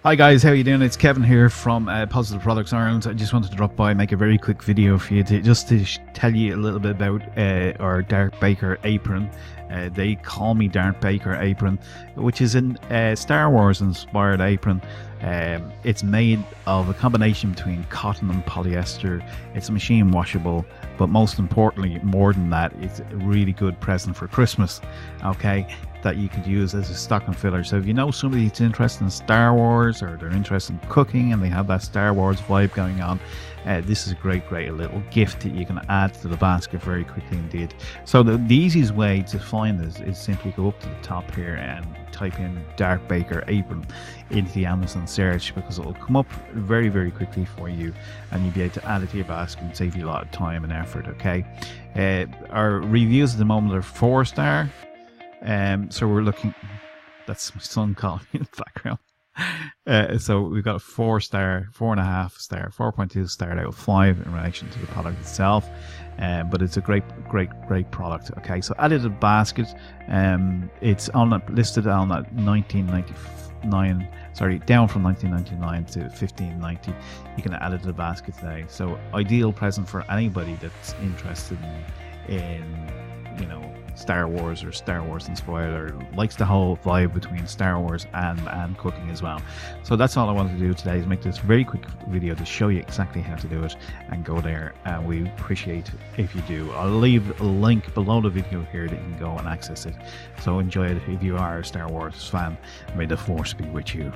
Hi guys, how you doing? It's Kevin here from Positive Products Ireland. I just wanted to drop by and make a very quick video for you to tell you a little bit about our Darth Baker apron. They call me Darth Baker apron, which is a Star Wars inspired apron. It's made of a combination between cotton and polyester. It's machine washable, but most importantly, more than that, it's a really good present for Christmas. Okay, that you could use as a stocking filler. So if you know somebody that's interested in Star Wars, or they're interested in cooking and they have that Star Wars vibe going on, this is a great little gift that you can add to the basket very quickly indeed. So the easiest way to find this is simply go up to the top here and type in Darth Baker apron into the Amazon search, because it will come up very quickly for you, and you'll be able to add it to your basket and save you a lot of time and effort. Okay, our reviews at the moment are 4-star. So we're looking, that's my son calling in the background. So we've got a 4-star, 4.5-star, 4.2 star out of 5 in relation to the product itself. But it's a great product. Okay, so added to the basket. It's listed on at 1999. Sorry, down from 1999 to 1590. You can add it to the basket today. So ideal present for anybody that's interested in Star Wars or Star Wars inspired, or likes the whole vibe between Star Wars and cooking as well. So that's all I wanted to do today, is make this very quick video to show you exactly how to do it, and go there, and we appreciate if you do. I'll leave a link below the video here that you can go and access it. So enjoy it if you are a Star Wars fan. May the Force be with you.